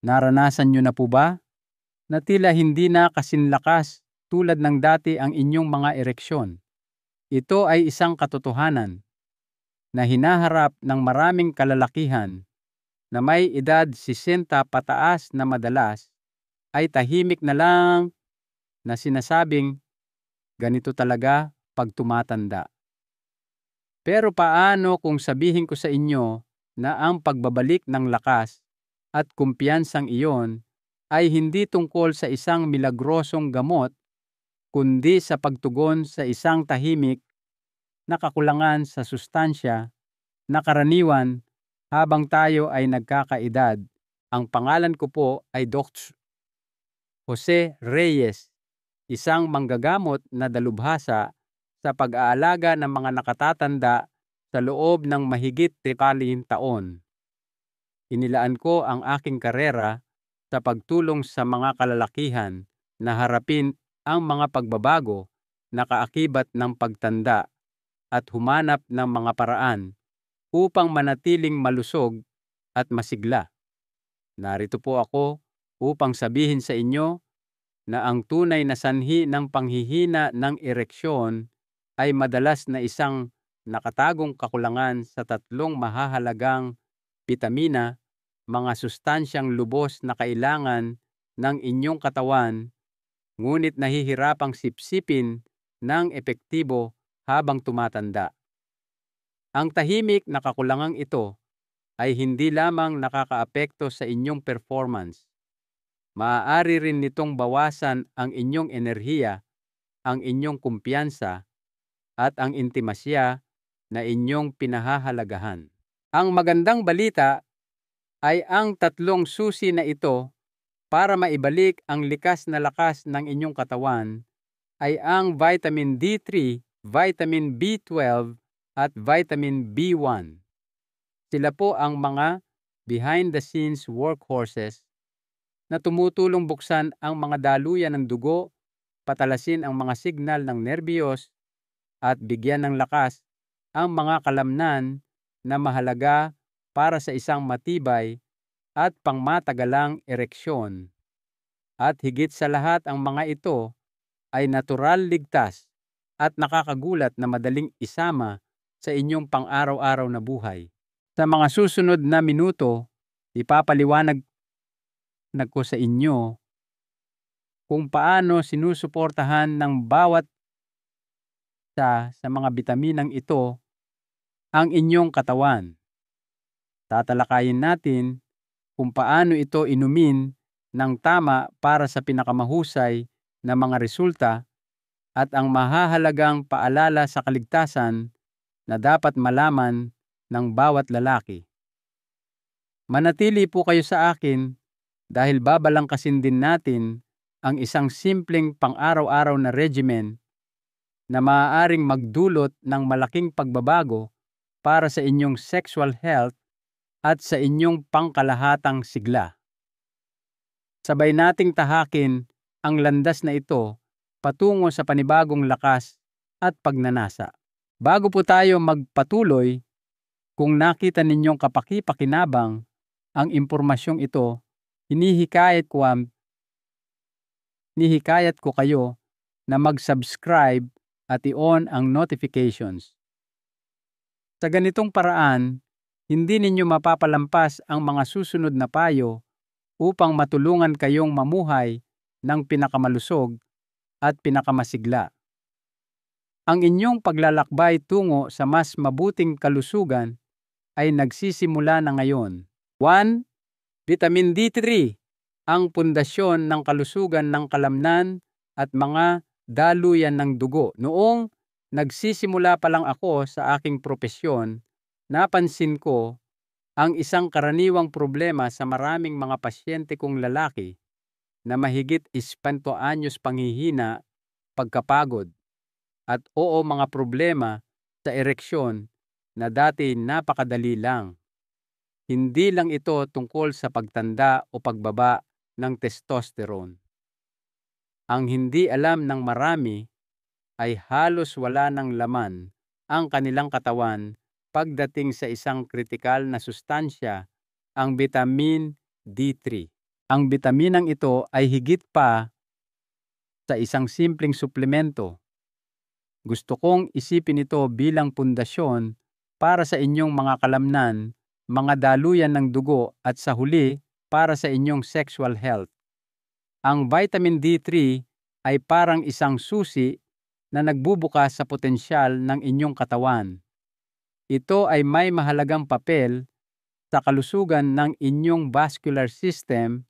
Naranasan nyo na po ba na tila hindi na kasinlakas tulad ng dati ang inyong mga ereksyon? Ito ay isang katotohanan na hinaharap ng maraming kalalakihan na may edad 60 pataas na madalas ay tahimik na lang na sinasabing ganito talaga pag tumatanda. Pero paano kung sabihin ko sa inyo na ang pagbabalik ng lakas at kumpiyansang iyon ay hindi tungkol sa isang milagrosong gamot kundi sa pagtugon sa isang tahimik na kakulangan sa sustansya na karaniwan habang tayo ay nagkakaedad. Ang pangalan ko po ay Dr. Jose Reyes, isang manggagamot na dalubhasa sa pag-aalaga ng mga nakatatanda sa loob ng mahigit 30 taon. Inilaan ko ang aking karera sa pagtulong sa mga kalalakihan na harapin ang mga pagbabago na kaakibat ng pagtanda at humanap ng mga paraan upang manatiling malusog at masigla. Narito po ako upang sabihin sa inyo na ang tunay na sanhi ng panghihina ng ereksyon ay madalas na isang nakatagong kakulangan sa tatlong mahahalagang bitamina, mga sustansyang lubos na kailangan ng inyong katawan, ngunit nahihirapang sipsipin ng epektibo habang tumatanda. Ang tahimik na kakulangang ito ay hindi lamang nakakaapekto sa inyong performance. Maaari rin nitong bawasan ang inyong enerhiya, ang inyong kumpiyansa, at ang intimasya na inyong pinahahalagahan. Ang magandang balita ay ang tatlong susi na ito para maibalik ang likas na lakas ng inyong katawan ay ang vitamin D3, vitamin B12, at vitamin B1. Sila po ang mga behind-the-scenes workhorses na tumutulong buksan ang mga daluyan ng dugo, patalasin ang mga signal ng nerbiyos, at bigyan ng lakas ang mga kalamnan na mahalaga para sa isang matibay at pangmatagalang ereksyon. At higit sa lahat, ang mga ito ay natural, ligtas, at nakakagulat na madaling isama sa inyong pang-araw-araw na buhay. Sa mga susunod na minuto, ipapaliwanag ko sa inyo kung paano sinusuportahan ng bawat sa mga bitaminang ito ang inyong katawan. Tatalakayin natin kung paano ito inumin ng tama para sa pinakamahusay na mga resulta at ang mahahalagang paalala sa kaligtasan na dapat malaman ng bawat lalaki. Manatili po kayo sa akin dahil babalangkasin din natin ang isang simpleng pang-araw-araw na regimen na maaaring magdulot ng malaking pagbabago para sa inyong sexual health at sa inyong pangkalahatang sigla. Sabay nating tahakin ang landas na ito patungo sa panibagong lakas at pagnanasa. Bago po tayo magpatuloy, kung nakita ninyong kapaki-pakinabang ang impormasyong ito, hinihikayat ko kayo na mag-subscribe at i-on ang notifications. Sa ganitong paraan, hindi ninyo mapapalampas ang mga susunod na payo upang matulungan kayong mamuhay ng pinakamalusog at pinakamasigla. Ang inyong paglalakbay tungo sa mas mabuting kalusugan ay nagsisimula na ngayon. 1. Vitamin D3, ang pundasyon ng kalusugan ng kalamnan at mga daluyan ng dugo. Noong nagsisimula pa lang ako sa aking propesyon, napansin ko ang isang karaniwang problema sa maraming mga pasyente kong lalaki na mahigit 50 anyos panghihina, pagkapagod, at mga problema sa ereksyon na dati napakadali lang. Hindi lang ito tungkol sa pagtanda o pagbaba ng testosterone. Ang hindi alam ng marami ay halos wala ng laman ang kanilang katawan pagdating sa isang kritikal na sustansya, ang vitamin D3. Ang bitaminang ito ay higit pa sa isang simpleng suplemento. Gusto kong isipin ito bilang pundasyon para sa inyong mga kalamnan, mga daluyan ng dugo at sa huli para sa inyong sexual health. Ang vitamin D3 ay parang isang susi na nagbubukas sa potensyal ng inyong katawan. Ito ay may mahalagang papel sa kalusugan ng inyong vascular system,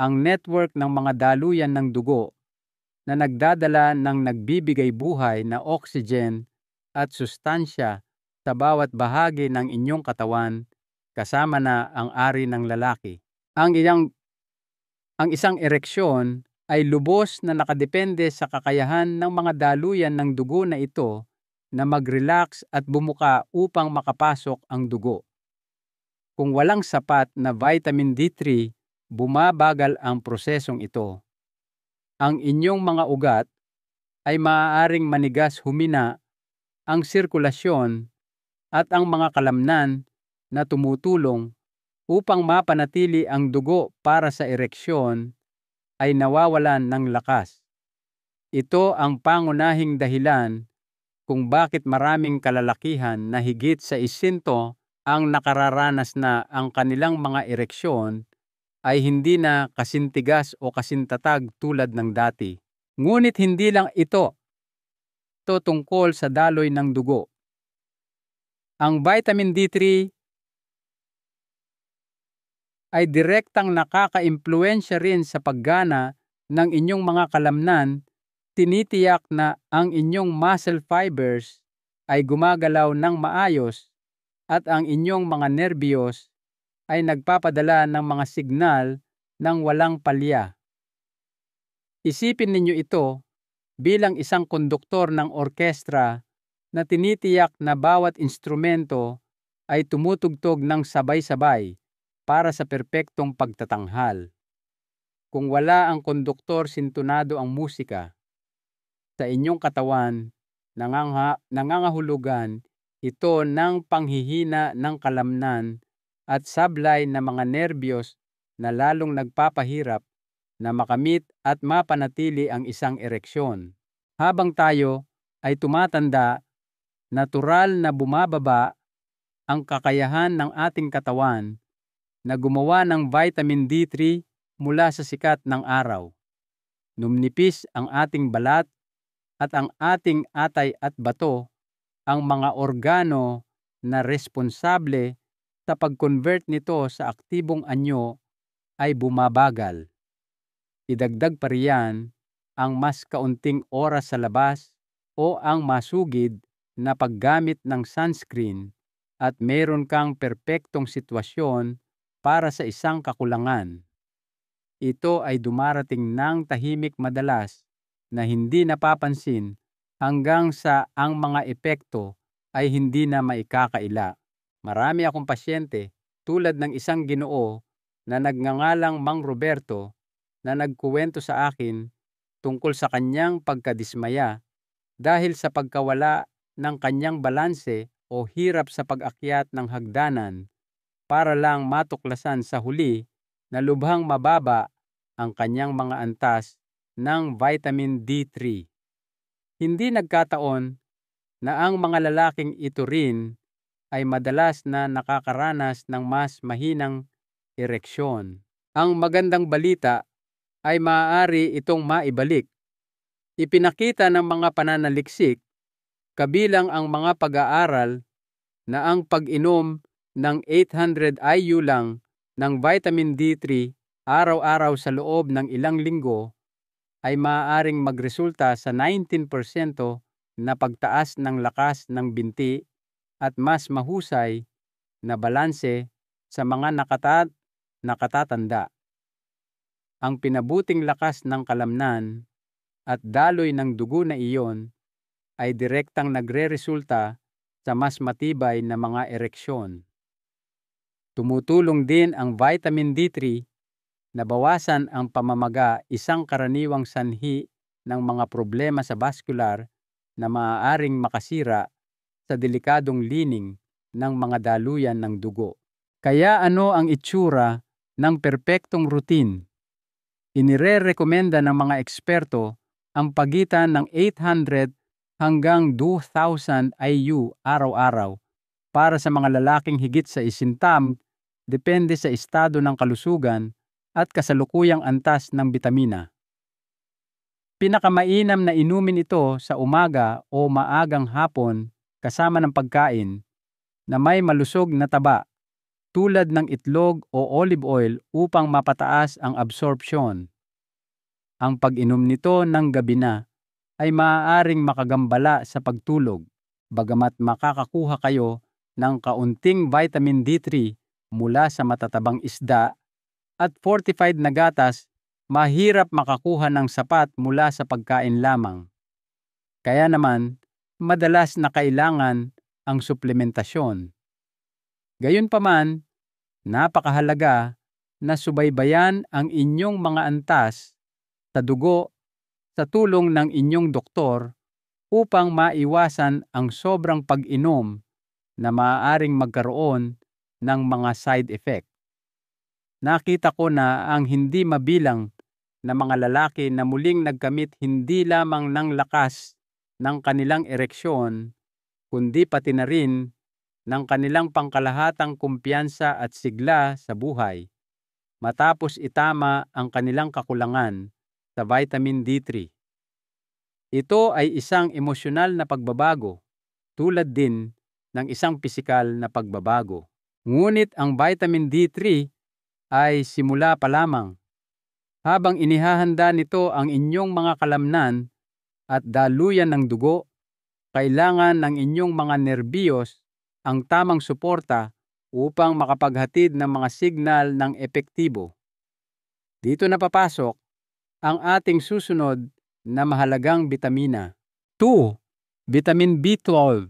ang network ng mga daluyan ng dugo na nagdadala ng nagbibigay buhay na oxygen at sustansya sa bawat bahagi ng inyong katawan, kasama na ang ari ng lalaki. Ang isang ereksyon ay lubos na nakadepende sa kakayahan ng mga daluyan ng dugo na ito na mag-relax at bumuka upang makapasok ang dugo. Kung walang sapat na vitamin D3, bumabagal ang prosesong ito. Ang inyong mga ugat ay maaaring manigas, humina ang sirkulasyon at ang mga kalamnan na tumutulong upang mapanatili ang dugo para sa ereksyon ay nawawalan ng lakas. Ito ang pangunahing dahilan kung bakit maraming kalalakihan na higit sa 100 ang nakararanas na ang kanilang mga ereksyon ay hindi na kasintigas o kasintatag tulad ng dati. Ngunit hindi lang ito tungkol sa daloy ng dugo. Ang vitamin D3 ay direktang nakaka-impluwensya rin sa paggana ng inyong mga kalamnan. Tinitiyak na ang inyong muscle fibers ay gumagalaw ng maayos at ang inyong mga nerbiyos ay nagpapadala ng mga signal ng walang palya. Isipin ninyo ito bilang isang konduktor ng orkestra na tinitiyak na bawat instrumento ay tumutugtog ng sabay-sabay para sa perpektong pagtatanghal. Kung wala ang konduktor, sintonado ang musika sa inyong katawan, nangangahulugan ito ng panghihina ng kalamnan at sablay na mga nerbiyos na lalong nagpapahirap na makamit at mapanatili ang isang ereksyon. Habang tayo ay tumatanda, natural na bumababa ang kakayahan ng ating katawan na gumawa ng vitamin D3 mula sa sikat ng araw. Numnipis ang ating balat at ang ating atay at bato, ang mga organo na responsable sa pag-convert nito sa aktibong anyo ay bumabagal. Idagdag pa riyan ang mas kaunting oras sa labas o ang masugid na paggamit ng sunscreen at meron kang perpektong sitwasyon para sa isang kakulangan. Ito ay dumarating ng tahimik, madalas na hindi napapansin hanggang sa ang mga epekto ay hindi na maikakaila. Marami akong pasyente tulad ng isang Ginoo na nagngangalang Mang Roberto na nagkuwento sa akin tungkol sa kanyang pagkadismaya dahil sa pagkawala ng kanyang balanse o hirap sa pag-akyat ng hagdanan para lang matuklasan sa huli na lubhang mababa ang kanyang mga antas ng vitamin D3. Hindi nagkataon na ang mga lalaking ito rin ay madalas na nakakaranas ng mas mahinang ereksyon. Ang magandang balita ay maaari itong maibalik. Ipinakita ng mga pananaliksik, kabilang ang mga pag-aaral, na ang pag-inom ng 800 IU lang ng vitamin D3 araw-araw sa loob ng ilang linggo ay maaaring magresulta sa 19% na pagtaas ng lakas ng binti at mas mahusay na balanse sa mga nakatatanda. Ang pinabuting lakas ng kalamnan at daloy ng dugo na iyon ay direktang nagreresulta sa mas matibay na mga ereksyon. Tumutulong din ang vitamin D3 na bawasan ang pamamaga, isang karaniwang sanhi ng mga problema sa vascular na maaaring makasira sa delikadong lining ng mga daluyan ng dugo. Kaya ano ang itsura ng perpektong routine. Inirerekomenda ng mga eksperto ang pagitan ng 800 hanggang 2,000 IU araw-araw para sa mga lalaking higit sa isintam, depende sa estado ng kalusugan at kasalukuyang antas ng bitamina. Pinakamainam na inumin ito sa umaga o maagang hapon kasama ng pagkain na may malusog na taba tulad ng itlog o olive oil upang mapataas ang absorpsyon. Ang pag-inom nito ng gabi na ay maaaring makagambala sa pagtulog, bagamat makakakuha kayo ng kaunting vitamin D3 mula sa matatabang isda at fortified na gatas, mahirap makakuha ng sapat mula sa pagkain lamang. Kaya naman, madalas na kailangan ang suplementasyon. Gayunpaman, napakahalaga na subaybayan ang inyong mga antas sa dugo sa tulong ng inyong doktor upang maiwasan ang sobrang pag-inom na maaaring magkaroon ng mga side effect. Nakita ko na ang hindi mabilang na mga lalaki na muling nagkamit hindi lamang ng lakas ng kanilang ereksyon, kundi pati na rin ng kanilang pangkalahatang kumpiyansa at sigla sa buhay, matapos itama ang kanilang kakulangan sa vitamin D3. Ito ay isang emosyonal na pagbabago, tulad din ng isang pisikal na pagbabago. Ngunit ang vitamin D3 ay simula pa lamang. Habang inihahanda nito ang inyong mga kalamnan at daluyan ng dugo, kailangan ng inyong mga nerbiyos ang tamang suporta upang makapaghatid ng mga signal ng epektibo. Dito na papasok ang ating susunod na mahalagang bitamina. 2. Vitamin B12,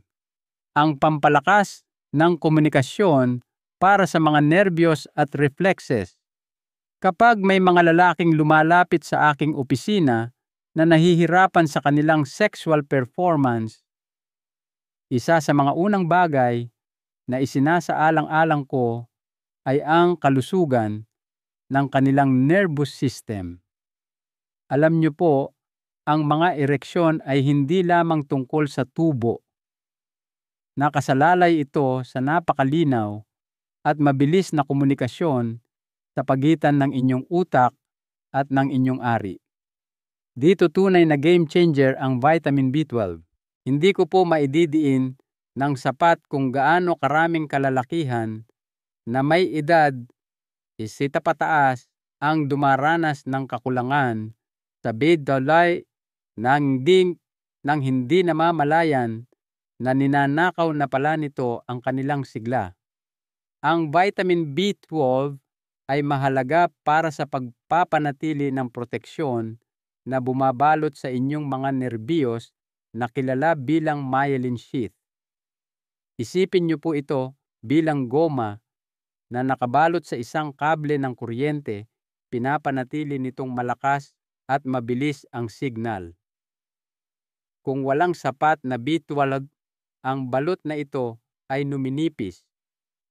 ang pampalakas ng komunikasyon para sa mga nerbiyos at reflexes. Kapag may mga lalaking lumalapit sa aking opisina na nahihirapan sa kanilang sexual performance, isa sa mga unang bagay na isinasaalang-alang ko ay ang kalusugan ng kanilang nervous system. Alam niyo po, ang mga ereksyon ay hindi lamang tungkol sa tubo. Nakasalalay ito sa napakalinaw at mabilis na komunikasyon sa pagitan ng inyong utak at ng inyong ari. Dito tunay na game changer ang vitamin B12. Hindi ko po maididiin ng sapat kung gaano karaming kalalakihan na may edad isita pataas ang dumaranas ng kakulangan sa B12 nang hindi namamalayan na ninanakaw na pala nito ang kanilang sigla. Ang vitamin B12 ay mahalaga para sa pagpapanatili ng proteksyon na bumabalot sa inyong mga nerbiyos na kilala bilang myelin sheath. Isipin niyo po ito bilang goma na nakabalot sa isang kable ng kuryente, pinapanatili nitong malakas at mabilis ang signal. Kung walang sapat na B12, ang balot na ito ay numinipis.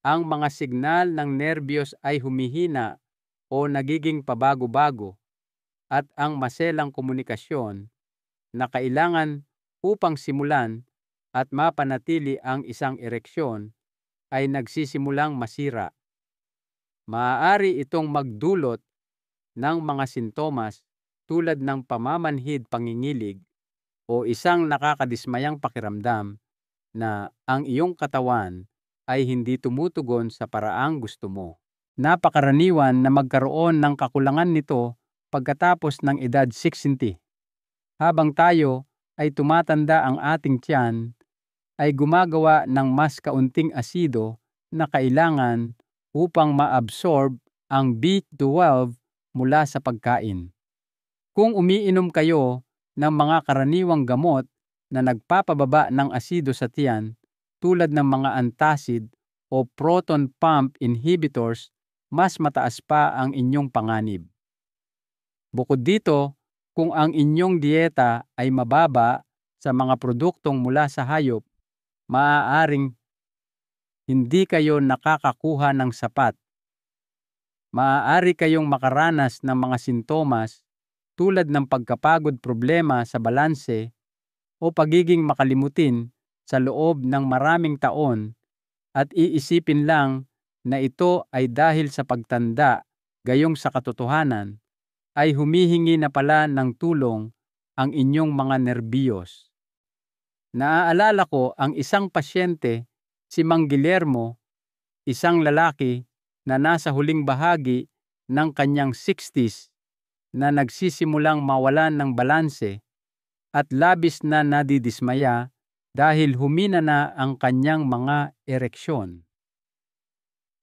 Ang mga signal ng nerbiyos ay humihina o nagiging pabago-bago at ang maselang komunikasyon na kailangan upang simulan at mapanatili ang isang ereksyon ay nagsisimulang masira. Maaari itong magdulot ng mga sintomas tulad ng pamamanhid pangingilig o isang nakakadismayang pakiramdam na ang iyong katawan ay hindi tumutugon sa paraang gusto mo. Napakaraniwan na magkaroon ng kakulangan nito pagkatapos ng edad 60. Habang tayo ay tumatanda, ang ating tiyan ay gumagawa ng mas kaunting asido na kailangan upang maabsorb ang B12 mula sa pagkain. Kung umiinom kayo ng mga karaniwang gamot na nagpapababa ng asido sa tiyan tulad ng mga antacid o proton pump inhibitors, mas mataas pa ang inyong panganib. Bukod dito, kung ang inyong dieta ay mababa sa mga produktong mula sa hayop, maaaring hindi kayo nakakakuha ng sapat Maaari kayong makaranas ng mga sintomas tulad ng pagkapagod, problema sa balanse o pagiging makalimutin sa loob ng maraming taon at iisipin lang na ito ay dahil sa pagtanda, gayong sa katotohanan ay humihingi na pala ng tulong ang inyong mga nerbiyos. Naaalala ko ang isang pasyente, si Mang Guillermo, isang lalaki na nasa huling bahagi ng kanyang 60s na nagsisimulang mawalan ng balanse at labis na nadidismaya dahil humina na ang kanyang mga ereksyon.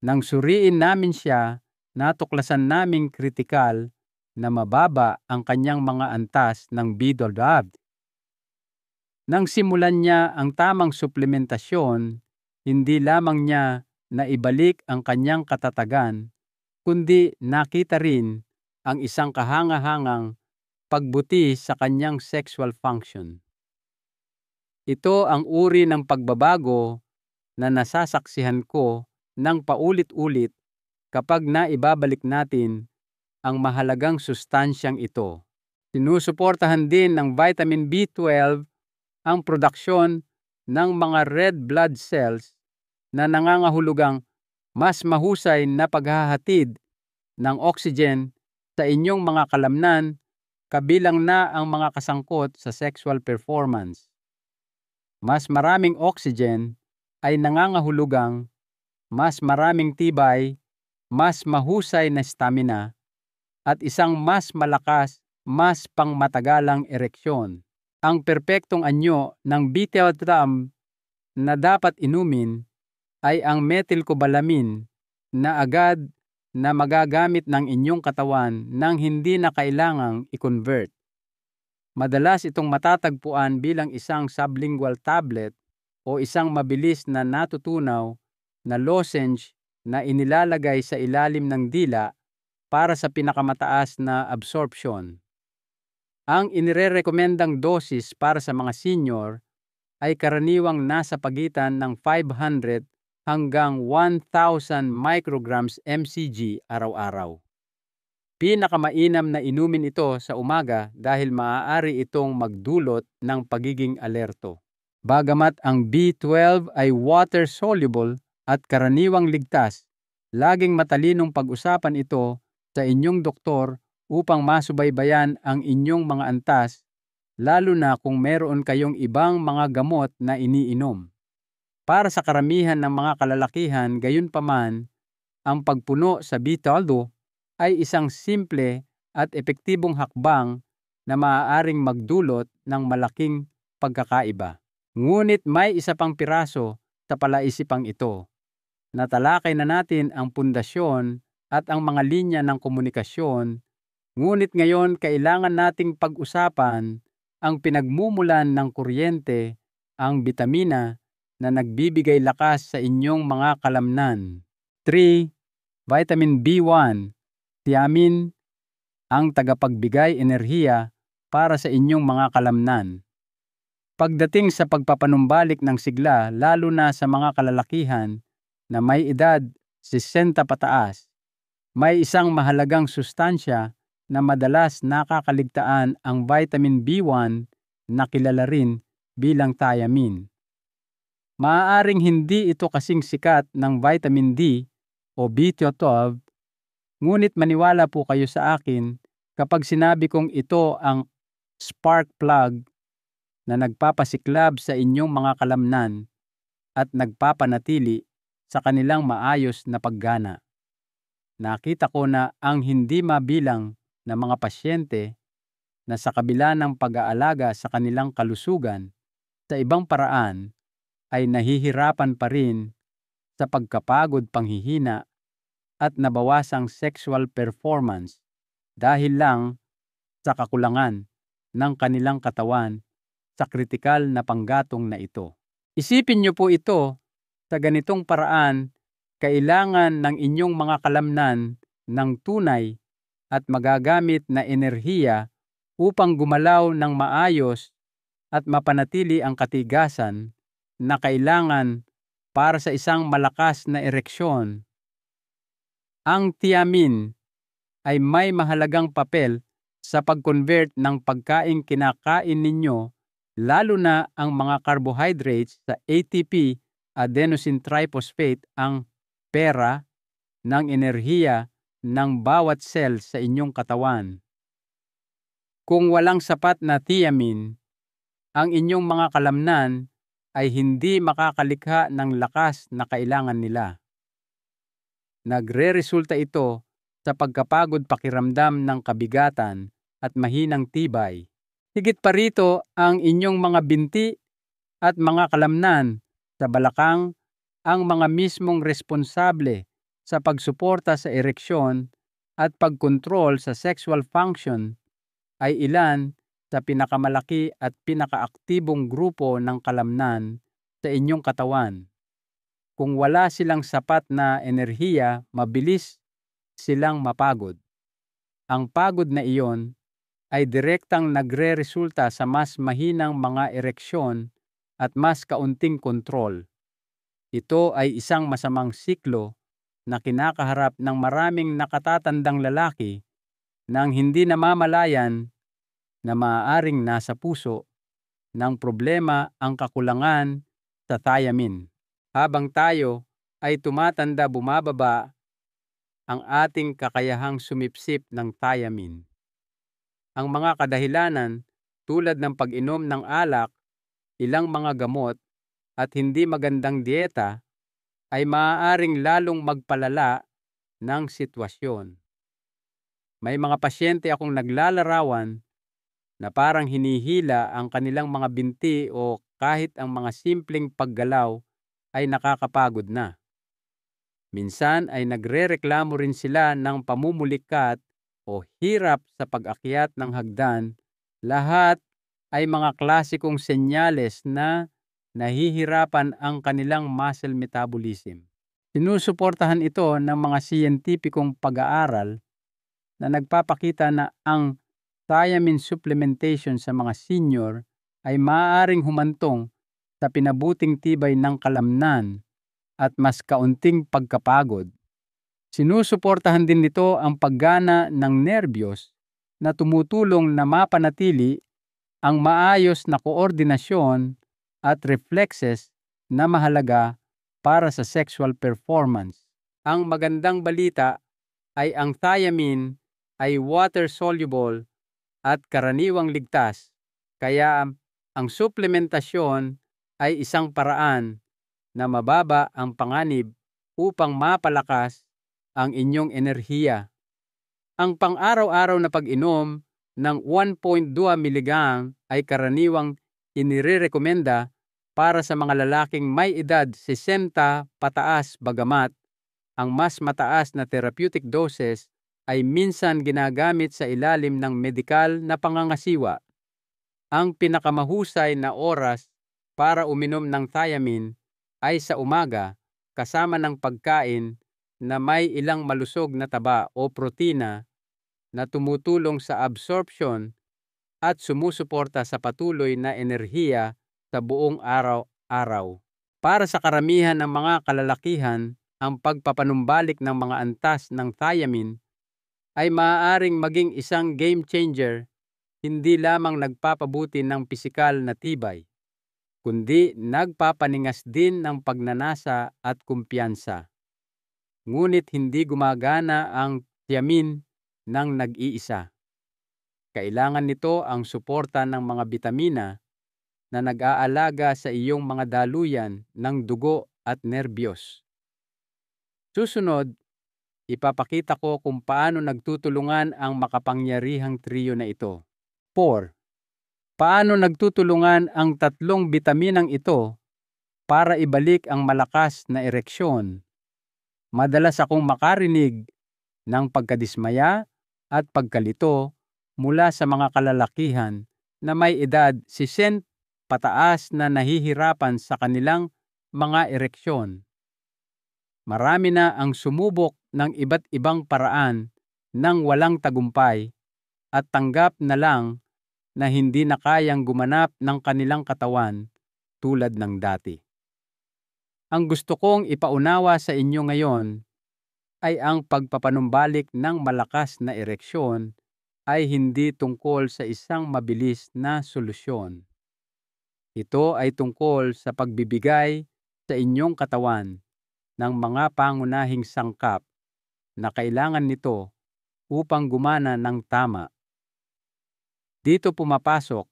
Nang suriin namin siya, natuklasan naming kritikal na mababa ang kanyang mga antas ng BWD. Nang simulan niya ang tamang suplementasyon, hindi lamang niya naibalik ang kanyang katatagan, kundi nakita rin ang isang kahanga-hangang pagbuti sa kanyang sexual function. Ito ang uri ng pagbabago na nasasaksihan ko ng paulit-ulit kapag naibabalik natin ang mahalagang sustansyang ito. Sinusuportahan din ng vitamin B12 ang produksyon ng mga red blood cells na nangangahulugang mas mahusay na paghahatid ng oxygen sa inyong mga kalamnan, kabilang na ang mga kasangkot sa sexual performance. Mas maraming oxygen ay nangangahulugang mas maraming tibay, mas mahusay na stamina, at isang mas malakas, mas pangmatagalang ereksyon. Ang perpektong anyo ng beta-tram na dapat inumin ay ang methylcobalamin na agad na magagamit ng inyong katawan nang hindi na kailangang i-convert. Madalas itong matatagpuan bilang isang sublingual tablet o isang mabilis na natutunaw na lozenge na inilalagay sa ilalim ng dila para sa pinakamataas na absorption. Ang inirerekomendang dosis para sa mga senior ay karaniwang nasa pagitan ng 500 hanggang 1,000 micrograms mcg araw-araw. Pinakamainam na inumin ito sa umaga dahil maaari itong magdulot ng pagiging alerto. Bagamat ang B12 ay water-soluble at karaniwang ligtas, laging matalinong pag-usapan ito sa inyong doktor upang masubaybayan ang inyong mga antas, lalo na kung meron kayong ibang mga gamot na iniinom. Para sa karamihan ng mga kalalakihan, gayunpaman, ang pagpuno sa B12 ay isang simple at epektibong hakbang na maaaring magdulot ng malaking pagkakaiba. Ngunit may isa pang piraso sa palaisipang ito. Natalakay na natin ang pundasyon at ang mga linya ng komunikasyon, ngunit ngayon kailangan nating pag-usapan ang pinagmumulan ng kuryente, ang bitamina na nagbibigay lakas sa inyong mga kalamnan. 3. Vitamin B1, thiamine, ang tagapagbigay enerhiya para sa inyong mga kalamnan. Pagdating sa pagpapanumbalik ng sigla, lalo na sa mga kalalakihan na may edad 60 pataas, may isang mahalagang sustansya na madalas nakakaligtaan ang vitamin B1 na kilala rin bilang thiamine. Maaaring hindi ito kasing sikat ng vitamin D o B12, ngunit maniwala po kayo sa akin kapag sinabi kong ito ang spark plug na nagpapasiklab sa inyong mga kalamnan at nagpapanatili sa kanilang maayos na paggana. Nakita ko na ang hindi mabilang na mga pasyente na sa kabila ng pag-aalaga sa kanilang kalusugan sa ibang paraan ay nahihirapan pa rin sa pagkapagod, panghihina at nabawasang sexual performance dahil lang sa kakulangan ng kanilang katawan sa kritikal na panggatong na ito. Isipin niyo po ito, sa ganitong paraan, kailangan ng inyong mga kalamnan ng tunay at magagamit na enerhiya upang gumalaw ng maayos at mapanatili ang katigasan na kailangan para sa isang malakas na ereksyon. Ang thiamine ay may mahalagang papel sa pag-convert ng pagkaing kinakain ninyo, lalo na ang mga carbohydrates, sa ATP, adenosine triphosphate, ang pera ng enerhiya ng bawat cell sa inyong katawan. Kung walang sapat na thiamine, ang inyong mga kalamnan ay hindi makakalikha ng lakas na kailangan nila. Nagreresulta ito sa pagkapagod pakiramdam ng kabigatan at mahinang tibay. Higit pa rito, ang inyong mga binti at mga kalamnan sa balakang, ang mga mismong responsable sa pagsuporta sa ereksyon at pagkontrol sa sexual function, ay ilan sa pinakamalaki at pinakaaktibong grupo ng kalamnan sa inyong katawan. Kung wala silang sapat na enerhiya, mabilis silang mapagod. Ang pagod na iyon ay direktang nagreresulta sa mas mahinang mga ereksyon at mas kaunting kontrol. Ito ay isang masamang siklo na kinakaharap ng maraming nakatatandang lalaki nang hindi namamalayan na maaaring nasa puso ng problema ang kakulangan sa thiamine. Habang tayo ay tumatanda, bumababa ang ating kakayahang sumipsip ng thiamine. Ang mga kadahilanan tulad ng pag-inom ng alak, ilang mga gamot, at hindi magandang dieta ay maaaring lalong magpalala ng sitwasyon. May mga pasyente akong naglalarawan na parang hinihila ang kanilang mga binti o kahit ang mga simpleng paggalaw ay nakakapagod na. Minsan ay nagrereklamo rin sila ng pamumulikat o hirap sa pag-akyat ng hagdan. Lahat ay mga klasikong senyales na nahihirapan ang kanilang muscle metabolism. Sinusuportahan ito ng mga siyentipikong pag-aaral na nagpapakita na ang thiamine supplementation sa mga senior ay maaaring humantong sa pinabuting tibay ng kalamnan at mas kaunting pagkapagod. Sinusuportahan din nito ang paggana ng nerbiyos na tumutulong na mapanatili ang maayos na koordinasyon at reflexes na mahalaga para sa sexual performance. Ang magandang balita ay ang thiamine ay water-soluble at karaniwang ligtas, kaya ang suplementasyon ay isang paraan na mababa ang panganib upang mapalakas ang inyong enerhiya. Ang pang-araw-araw na pag-inom ng 1.2 mg ay karaniwang inirerekomenda para sa mga lalaking may edad 60 pataas, bagamat ang mas mataas na therapeutic doses ay minsan ginagamit sa ilalim ng medikal na pangangasiwa. Ang pinakamahusay na oras para uminom ng thiamine ay sa umaga, kasama ng pagkain na may ilang malusog na taba o protina na tumutulong sa absorption at sumusuporta sa patuloy na enerhiya sa buong araw-araw. Para sa karamihan ng mga kalalakihan, ang pagpapanumbalik ng mga antas ng thiamine ay maaaring maging isang game changer, hindi lamang nagpapabuti ng pisikal na tibay, kundi nagpapaningas din ng pagnanasa at kumpiyansa. Ngunit hindi gumagana ang thiamine ng nag-iisa. Kailangan nito ang suporta ng mga bitamina na nag-aalaga sa iyong mga daluyan ng dugo at nerbiyos. Susunod, ipapakita ko kung paano nagtutulungan ang makapangyarihang trio na ito. 4. Paano nagtutulungan ang tatlong bitaminang ito para ibalik ang malakas na ereksyon? Madalas akong makarinig ng pagkadismaya at pagkalito mula sa mga kalalakihan na may edad 60 pataas na nahihirapan sa kanilang mga ereksyon. Marami na ang sumubok ng iba't ibang paraan ng walang tagumpay at tanggap na lang na hindi na kayang gumanap ng kanilang katawan tulad ng dati. Ang gusto kong ipaunawa sa inyo ngayon ay ang pagpapanumbalik ng malakas na ereksyon ay hindi tungkol sa isang mabilis na solusyon. Ito ay tungkol sa pagbibigay sa inyong katawan ng mga pangunahing sangkap na kailangan nito upang gumana ng tama. Dito pumapasok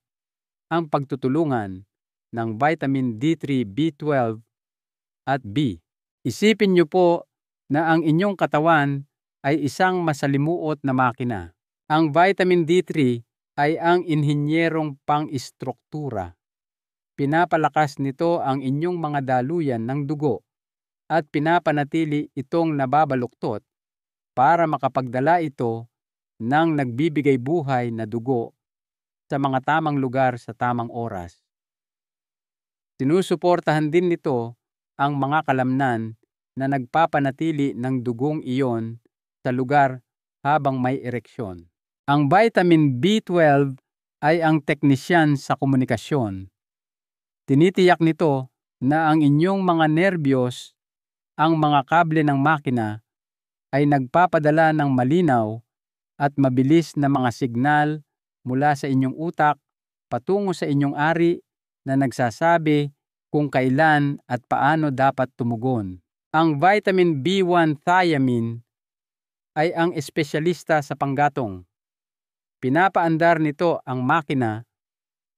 ang pagtutulungan ng vitamin D3, B12 at B. Isipin niyo po na ang inyong katawan ay isang masalimuot na makina. Ang vitamin D3 ay ang inhinyerong pang-istruktura. Pinapalakas nito ang inyong mga daluyan ng dugo at pinapanatili itong nababaluktot para makapagdala ito ng nagbibigay buhay na dugo sa mga tamang lugar sa tamang oras. Sinusuportahan din nito ang mga kalamnan na nagpapanatili ng dugong iyon sa lugar habang may ereksyon. Ang vitamin B12 ay ang teknisyan sa komunikasyon. Tinitiyak nito na ang inyong mga nerbiyos, ang mga kable ng makina, ay nagpapadala ng malinaw at mabilis na mga signal mula sa inyong utak patungo sa inyong ari na nagsasabi kung kailan at paano dapat tumugon. Ang vitamin B1 thiamine ay ang espesyalista sa panggatong. Pinapaandar nito ang makina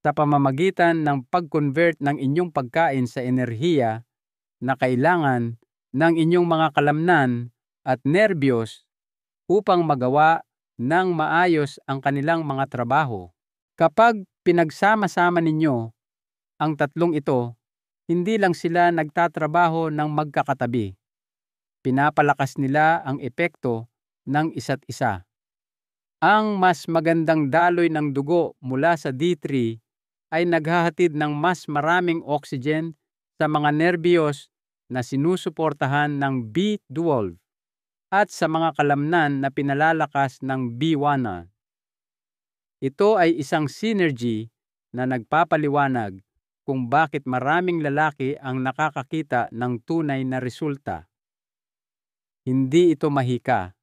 sa pamamagitan ng pag-convert ng inyong pagkain sa enerhiya na kailangan ng inyong mga kalamnan at nerbiyos upang magawa ng maayos ang kanilang mga trabaho. Kapag pinagsama-sama ninyo ang tatlong ito, hindi lang sila nagtatrabaho ng magkakatabi. Pinapalakas nila ang epekto ng isa't isa. Ang mas magandang daloy ng dugo mula sa D3 ay naghahatid ng mas maraming oxygen sa mga nerbiyos na sinusuportahan ng B12 at sa mga kalamnan na pinalalakas ng B1. Ito ay isang synergy na nagpapaliwanag kung bakit maraming lalaki ang nakakakita ng tunay na resulta. Hindi ito mahika.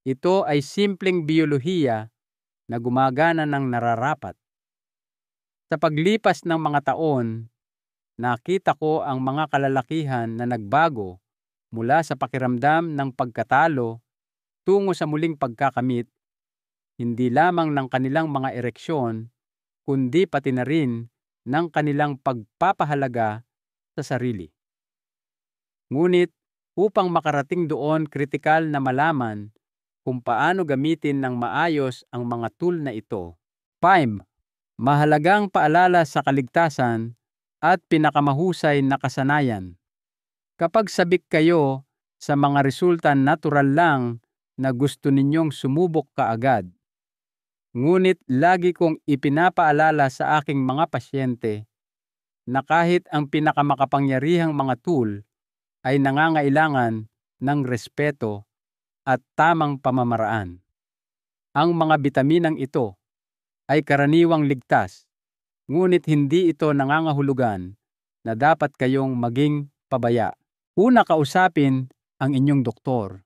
Ito ay simpleng biyolohiya na gumagana ng nararapat. Sa paglipas ng mga taon, nakita ko ang mga kalalakihan na nagbago mula sa pakiramdam ng pagkatalo tungo sa muling pagkakamit, hindi lamang ng kanilang mga ereksyon, kundi pati na rin ng kanilang pagpapahalaga sa sarili. Ngunit upang makarating doon, kritikal na malaman kung paano gamitin ng maayos ang mga tool na ito. 5. Mahalagang paalala sa kaligtasan at pinakamahusay na kasanayan. Kapag sabik kayo sa mga resulta, natural lang na gusto ninyong sumubok kaagad. Ngunit lagi kong ipinapaalala sa aking mga pasyente na kahit ang pinakamakapangyarihang mga tool ay nangangailangan ng respeto at tamang pamamaraan. Ang mga bitaminang ito ay karaniwang ligtas, ngunit hindi ito nangangahulugan na dapat kayong maging pabaya. Una, kausapin ang inyong doktor.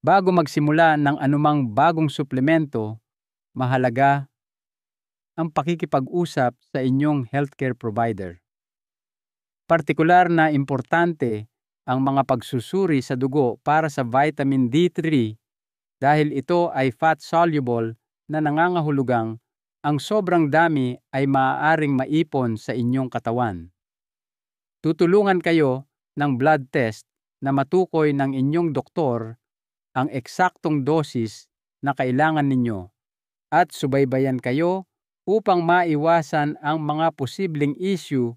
Bago magsimula ng anumang bagong suplemento, mahalaga ang pakikipag-usap sa inyong healthcare provider. Partikular na importante ang mga pagsusuri sa dugo para sa vitamin D3 dahil ito ay fat-soluble na nangangahulugang ang sobrang dami ay maaaring maipon sa inyong katawan. Tutulungan kayo ng blood test na matukoy ng inyong doktor ang eksaktong dosis na kailangan ninyo at subaybayan kayo upang maiwasan ang mga posibleng issue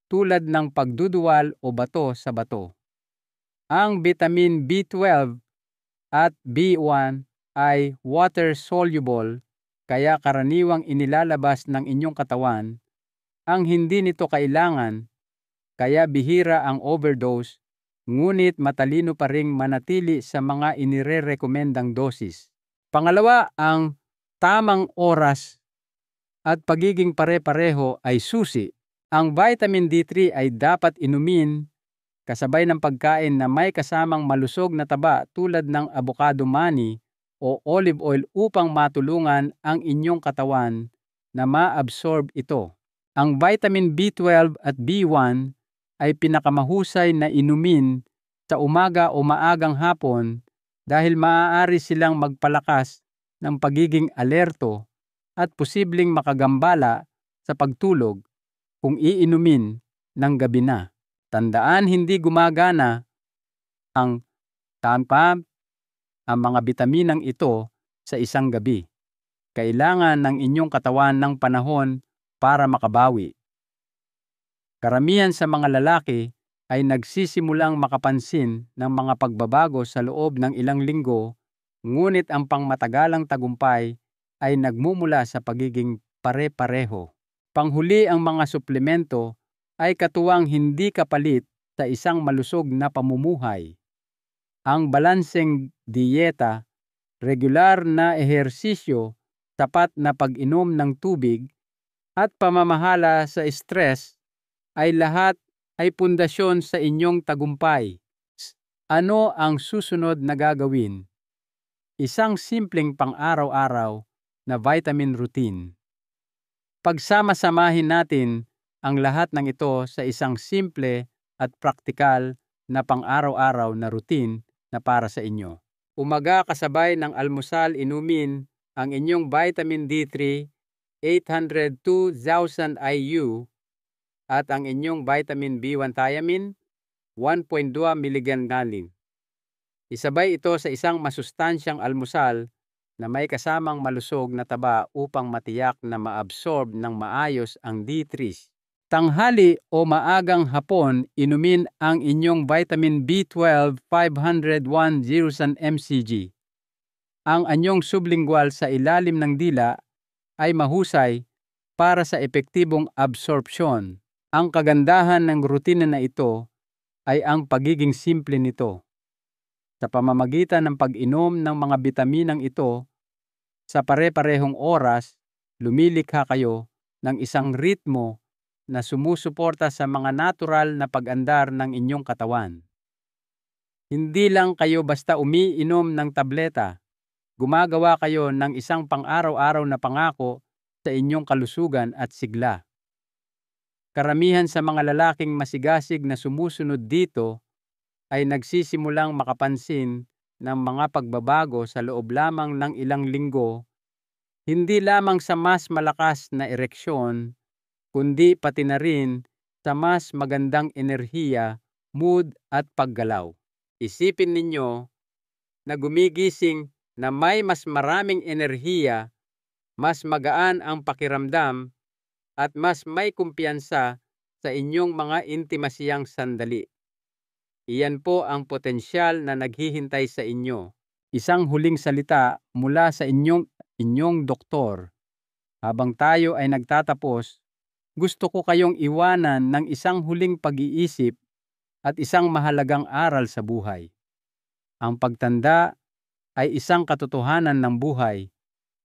tulad ng pagduduwal o bato sa bato. Ang vitamin B12 at B1 ay water-soluble kaya karaniwang inilalabas ng inyong katawan ang hindi nito kailangan, kaya bihira ang overdose, ngunit matalino pa ring manatili sa mga inirerekomendang dosis. Pangalawa, ang tamang oras at pagiging pare-pareho ay susi. Ang vitamin D3 ay dapat inumin kasabay ng pagkain na may kasamang malusog na taba tulad ng avocado mani o olive oil upang matulungan ang inyong katawan na ma-absorb ito. Ang vitamin B12 at B1 ay pinakamahusay na inumin sa umaga o maagang hapon dahil maaari silang magpalakas ng pagiging alerto at posibleng makagambala sa pagtulog kung iinumin ng gabi na. Tandaan, hindi gumagana ang tampa ang mga bitaminang ito sa isang gabi. Kailangan ng inyong katawan ng panahon para makabawi. Karamihan sa mga lalaki ay nagsisimulang makapansin ng mga pagbabago sa loob ng ilang linggo, ngunit ang pangmatagalang tagumpay ay nagmumula sa pagiging pare-pareho. Panghuli, ang mga suplemento ay katuwang hindi kapalit sa isang malusog na pamumuhay. Ang balanseng dieta, regular na ehersisyo, tapat na pag-inom ng tubig, at pamamahala sa stress ay lahat ay pundasyon sa inyong tagumpay. Ano ang susunod na gagawin? Isang simpleng pang-araw-araw na vitamin routine. Pagsama-samahin natin ang lahat ng ito sa isang simple at praktikal na pang-araw-araw na routine na para sa inyo. Umaga, kasabay ng almusal, inumin ang inyong vitamin D3, 800 to 1,000 IU, at ang inyong vitamin B1 thiamine, 1.2 mg galin. Isabay ito sa isang masustansyang almusal na may kasamang malusog na taba upang matiyak na maabsorb ng maayos ang D3. Tanghali o maagang hapon, inumin ang inyong vitamin B12 501 mcg. Ang anyong sublingual sa ilalim ng dila ay mahusay para sa epektibong absorpsyon. Ang kagandahan ng rutina na ito ay ang pagiging simple nito. Sa pamamagitan ng pag-inom ng mga bitaminang ito sa pare-parehong oras, lumilikha kayo ng isang ritmo na sumusuporta sa mga natural na pag-andar ng inyong katawan. Hindi lang kayo basta umiinom ng tableta, gumagawa kayo ng isang pang-araw-araw na pangako sa inyong kalusugan at sigla. Karamihan sa mga lalaking masigasig na sumusunod dito ay nagsisimulang makapansin ng mga pagbabago sa loob lamang ng ilang linggo, hindi lamang sa mas malakas na ereksyon, kundi pati na rin sa mas magandang enerhiya, mood at paggalaw. Isipin ninyo na gumigising na may mas maraming enerhiya, mas magaan ang pakiramdam, at mas may kumpiyansa sa inyong mga intimasiyang sandali. Iyan po ang potensyal na naghihintay sa inyo. Isang huling salita mula sa inyong doktor. Habang tayo ay nagtatapos, gusto ko kayong iwanan ng isang huling pag-iisip at isang mahalagang aral sa buhay. Ang pagtanda ay isang katotohanan ng buhay,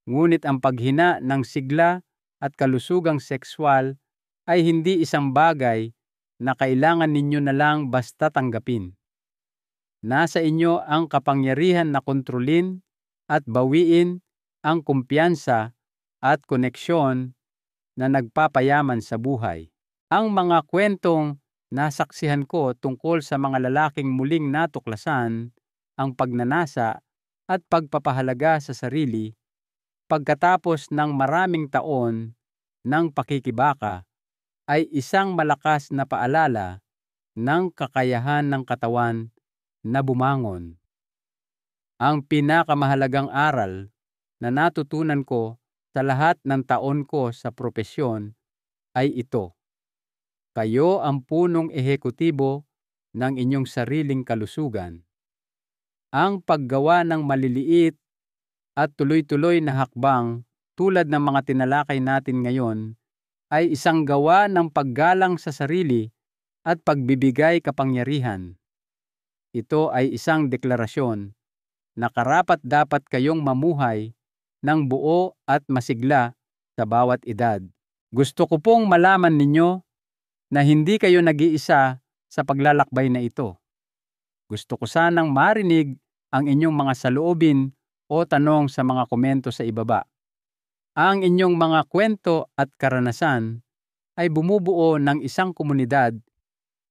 ngunit ang paghina ng sigla at kalusugang sexual ay hindi isang bagay na kailangan ninyo na lang basta tanggapin. Nasa inyo ang kapangyarihan na kontrolin at bawiin ang kumpiyansa at koneksyon na nagpapayaman sa buhay. Ang mga kwentong nasaksihan ko tungkol sa mga lalaking muling natuklasan ang pagnanasa at pagpapahalaga sa sarili pagkatapos ng maraming taon ng pakikibaka ay isang malakas na paalala ng kakayahan ng katawan na bumangon. Ang pinakamahalagang aral na natutunan ko sa lahat ng taon ko sa propesyon ay ito: kayo ang punong ehekutibo ng inyong sariling kalusugan. Ang paggawa ng maliliit at tuloy-tuloy na hakbang tulad ng mga tinalakay natin ngayon ay isang gawa ng paggalang sa sarili at pagbibigay kapangyarihan. Ito ay isang deklarasyon na karapat-dapat kayong mamuhay ng buo at masigla sa bawat edad. Gusto ko pong malaman ninyo na hindi kayo nag-iisa sa paglalakbay na ito. Gusto ko sanang marinig ang inyong mga saloobin o tanong sa mga komento sa ibaba. Ang inyong mga kwento at karanasan ay bumubuo ng isang komunidad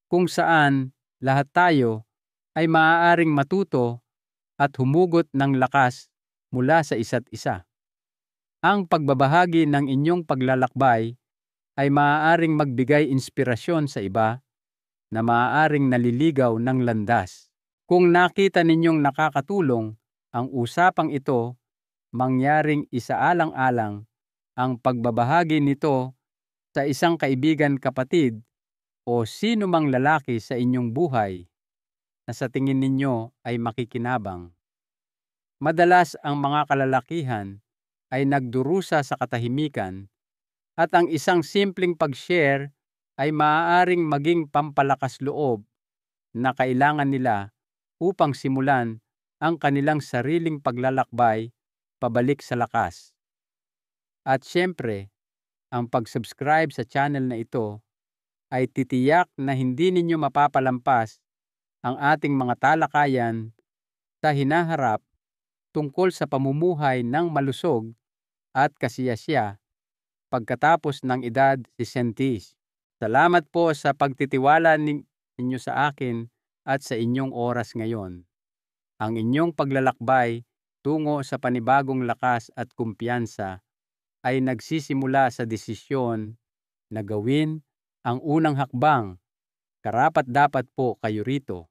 kung saan lahat tayo ay maaaring matuto at humugot ng lakas mula sa isa't isa. Ang pagbabahagi ng inyong paglalakbay ay maaaring magbigay inspirasyon sa iba na maaaring naliligaw ng landas. Kung nakita ninyong nakakatulong ang usapang ito, mangyaring isaalang-alang ang pagbabahagi nito sa isang kaibigan, kapatid o sino mang lalaki sa inyong buhay na sa tingin ninyo ay makikinabang. Madalas ang mga kalalakihan ay nagdurusa sa katahimikan at ang isang simpleng pag-share ay maaaring maging pampalakas loob na kailangan nila upang simulan ang kanilang sariling paglalakbay pabalik sa lakas. At syempre, ang pag-subscribe sa channel na ito ay titiyak na hindi ninyo mapapalampas ang ating mga talakayan sa hinaharap tungkol sa pamumuhay ng malusog at kasiyasiya pagkatapos ng edad 60. Salamat po sa pagtitiwala ninyo sa akin at sa inyong oras ngayon. Ang inyong paglalakbay tungo sa panibagong lakas at kumpiyansa ay nagsisimula sa desisyon na gawin ang unang hakbang. Karapat-dapat po kayo rito.